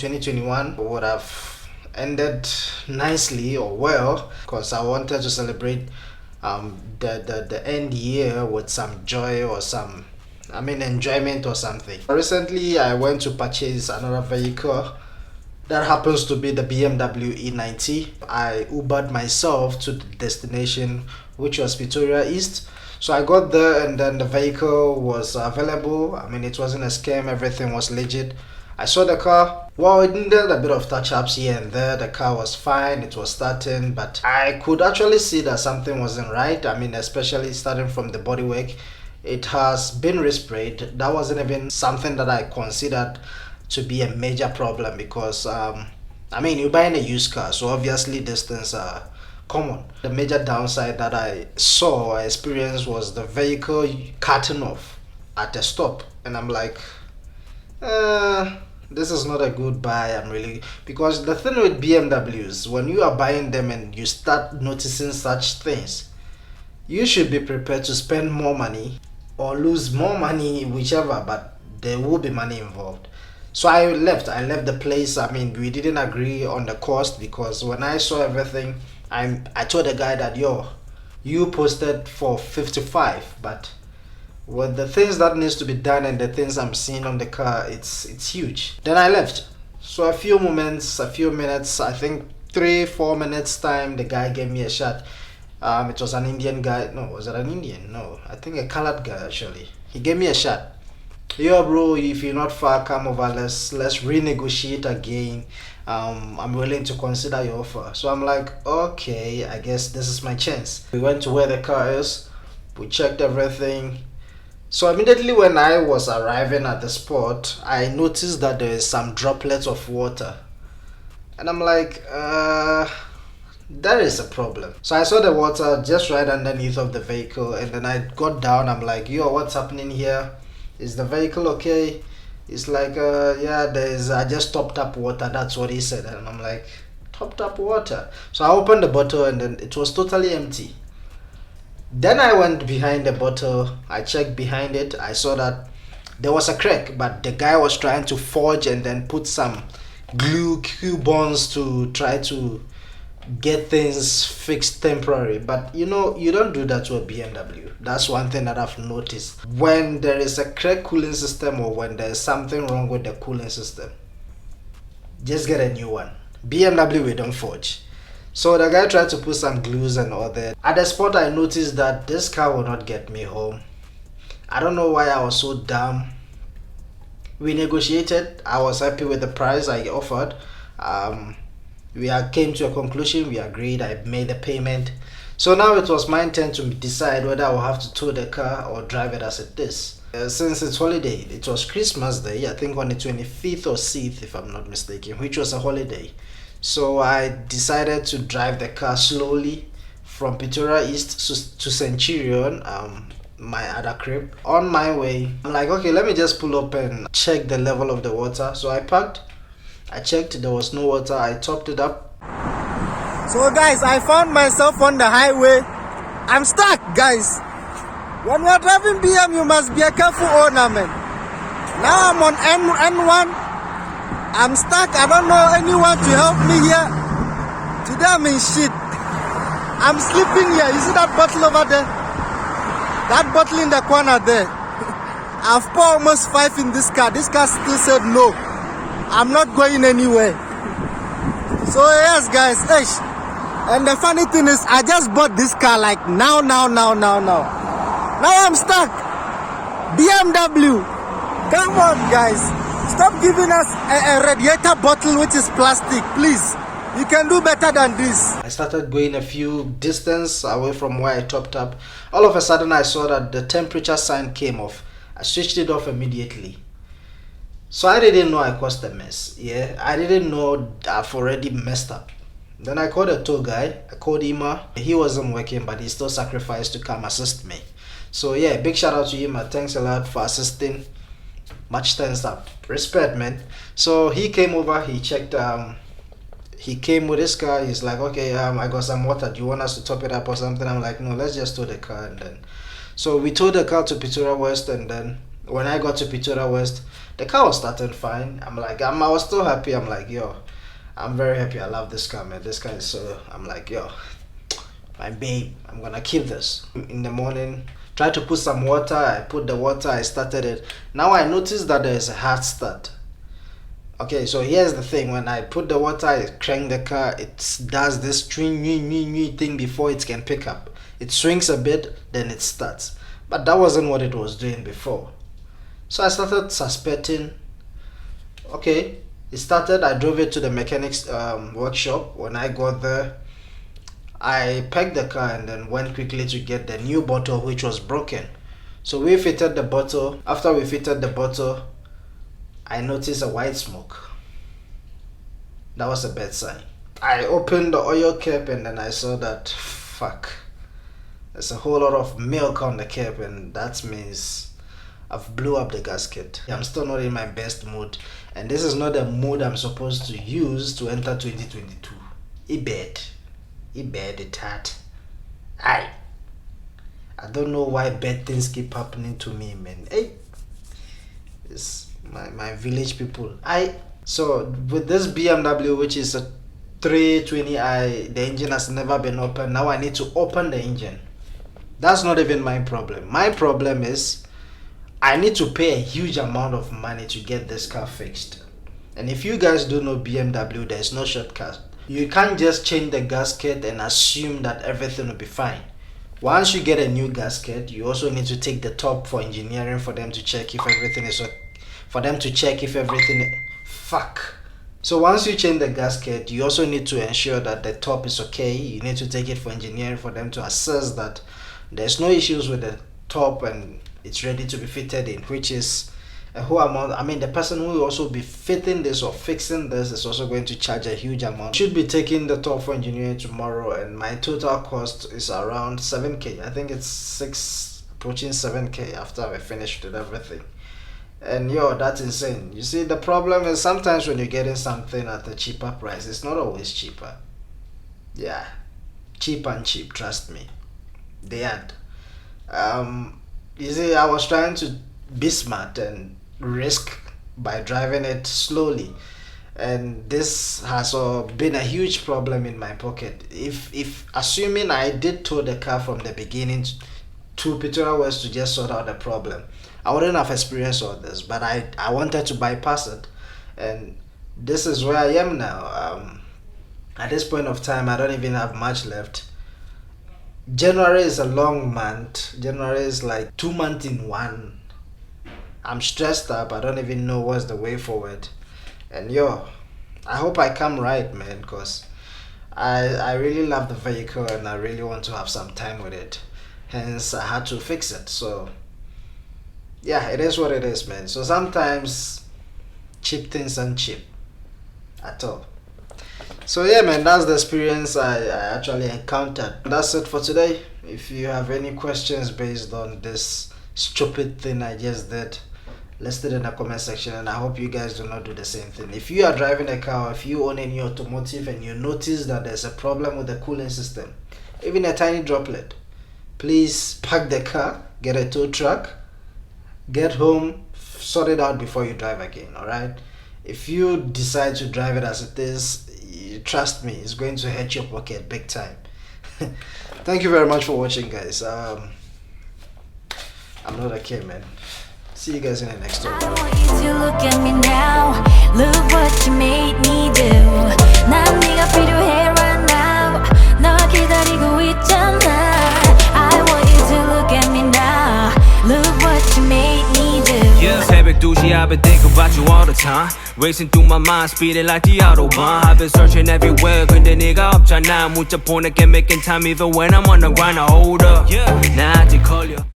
2021 would have ended nicely or well, because I wanted to celebrate the end year with some joy or some, enjoyment or something. Recently, I went to purchase another vehicle that happens to be the BMW E90. I Ubered myself to the destination, which was Victoria East. So I got there and then the vehicle was available. It wasn't a scam, everything was legit. I saw the car. Well, it needed a bit of touch-ups here and there. The car was fine, it was starting, but I could actually see that something wasn't right. Especially starting from the bodywork. It has been resprayed. That wasn't even something that I considered to be a major problem, because you're buying a used car, so obviously these things are common. The major downside that I saw or experienced was the vehicle cutting off at a stop, and I'm like, this is not a good buy. Because the thing with BMWs, when you are buying them and you start noticing such things, you should be prepared to spend more money or lose more money, whichever, but there will be money involved. So I left the place. We didn't agree on the cost, because when I saw everything, I told the guy that, yo, you posted for 55, but with the things that needs to be done and the things I'm seeing on the car, it's huge. Then I left. So a few minutes, I think 3-4 minutes time, the guy gave me a shot. It was an Indian guy. No, was it an Indian? No, I think a colored guy actually. He gave me a shot. Yo, bro, if you're not far, come over. Let's renegotiate again. I'm willing to consider your offer. So I'm like, okay, I guess this is my chance. We went to where the car is. We checked everything. So immediately when I was arriving at the spot, I noticed that there is some droplets of water, and I'm like, that is a problem. So I saw the water just right underneath of the vehicle, and then I got down. I'm like, yo, what's happening here? Is the vehicle okay? It's like, yeah, I just topped up water. That's what he said. And I'm like, topped up water? So I opened the bottle and then it was totally empty. Then I went behind the bottle. I checked behind it. I saw that there was a crack, but the guy was trying to forge and then put some glue bonds to try to get things fixed temporary. But you don't do that to a BMW. That's one thing that I've noticed. When there is a cracked cooling system, or when there's something wrong with the cooling system, just get a new one. BMW, we don't forge. So the guy tried to put some glues and all that. At the spot, I noticed that this car will not get me home. I don't know why I was so dumb. We negotiated. I was happy with the price I offered. We came to a conclusion. We agreed. I made the payment. So now it was my turn to decide whether I will have to tow the car or drive it as it is. Since it's holiday, it was Christmas Day, I think on the 25th or 6th, if I'm not mistaken, which was a holiday. So I decided to drive the car slowly from Victoria East to Centurion, my other crib. On my way, I'm like, okay, let me just pull up and check the level of the water. So I parked. I checked, there was no water. I topped it up. So guys, I found myself on the highway. I'm stuck, guys. When you're driving BM, you must be a careful owner, man. Now I'm on N1. I'm stuck. I don't know anyone to help me here. Today I'm in shit. I'm sleeping here. You see that bottle over there? That bottle in the corner there. I've poured almost 5 in this car. This car still said no. I'm not going anywhere. So yes, guys. And the funny thing is, I just bought this car like now. Now I'm stuck. BMW. Come on, guys. Stop giving us a radiator bottle which is plastic, please. You can do better than this. I started going a few distance away from where I topped up. All of a sudden, I saw that the temperature sign came off. I switched it off immediately. So I didn't know I caused a mess. Yeah, I didn't know I've already messed up. Then I called a tow guy. I called Ima. He wasn't working, but he still sacrificed to come assist me. So yeah, big shout out to Ima. Thanks a lot for assisting. Much thanks up. Respect, man. So he came over. He checked. He came with his car. He's like, okay, I got some water. Do you want us to top it up or something? I'm like, no, let's just tow the car. And then, so we towed the car to Victoria West, and then When I got to Pitura West, the car was starting fine. I was still happy. I'm like, yo, I'm very happy. I love this car, man. This car is so, I'm like, yo, my babe, I'm gonna keep this. In the morning, try to put some water. I put the water, I started it. Now I noticed that there's a hard start. Okay, so here's the thing. When I put the water, I crank the car, it does this thing before it can pick up. It swings a bit, then it starts. But that wasn't what it was doing before. So I started suspecting, okay, it started, I drove it to the mechanic's workshop. When I got there, I packed the car and then went quickly to get the new bottle, which was broken. So we fitted the bottle. After we fitted the bottle, I noticed a white smoke. That was a bad sign. I opened the oil cap and then I saw that, fuck, there's a whole lot of milk on the cap, and that means I've blew up the gasket. I'm still not in my best mood, and this is not the mood I'm supposed to use to enter 2022. It hurt. I don't know why bad things keep happening to me, man. Hey, it's my village people. So with this BMW, which is a 320i, the engine has never been opened. Now I need to open the engine. That's not even my problem. My problem is I need to pay a huge amount of money to get this car fixed. And if you guys don't know BMW, there's no shortcut. You can't just change the gasket and assume that everything will be fine. Once you get a new gasket, you also need to take the top for engineering for them to check if everything is okay. So once you change the gasket, you also need to ensure that the top is okay. You need to take it for engineering for them to assess that there's no issues with the top and it's ready to be fitted in, which is a whole amount. I mean, the person who will also be fitting this or fixing this is also going to charge a huge amount. Should be taking the top for engineering tomorrow, and my total cost is around 7k. I think it's approaching 7k after I finished with everything. And yo, that's insane. You see, the problem is sometimes when you're getting something at a cheaper price, it's not always cheaper. Yeah, cheap and cheap, trust me. They aren't. You see, I was trying to be smart and risk by driving it slowly, and this has been a huge problem in my pocket. If assuming I did tow the car from the beginning to Pitura West to just sort out the problem, I wouldn't have experienced all this. But I wanted to bypass it, and this is where I am now. At this point of time, I don't even have much left. January is a long month. January is like 2 months in one. I'm stressed up. I don't even know what's the way forward. And yo, I hope I come right, man, because I really love the vehicle and I really want to have some time with it. Hence, I had to fix it. So yeah, it is what it is, man. So sometimes cheap things aren't cheap at all. So yeah, man, that's the experience I actually encountered. That's it for today. If you have any questions based on this stupid thing I just did, list it in the comment section, and I hope you guys do not do the same thing. If you are driving a car, or if you own any automotive and you notice that there's a problem with the cooling system, even a tiny droplet, please park the car, get a tow truck, get home, sort it out before you drive again. All right, if you decide to drive it as it is, trust me, it's going to hurt your pocket big time. Thank you very much for watching, guys. I'm not a kid, man. See you guys in the next one. I want you to look at me now. Look what you made me do. 난 네가 필요해 right now. 널 기다리고 있잖아. I want you to look at me now. Look what you made me do. Yeah, 새벽 2시 I've been thinking about you all the time. Racing through my mind, speeding like the Autobahn. I've been searching everywhere, 근데 네가 없잖아. 문자 보낼게 making time even when I'm on the grind. Hold up, yeah. 나 아직 걸려.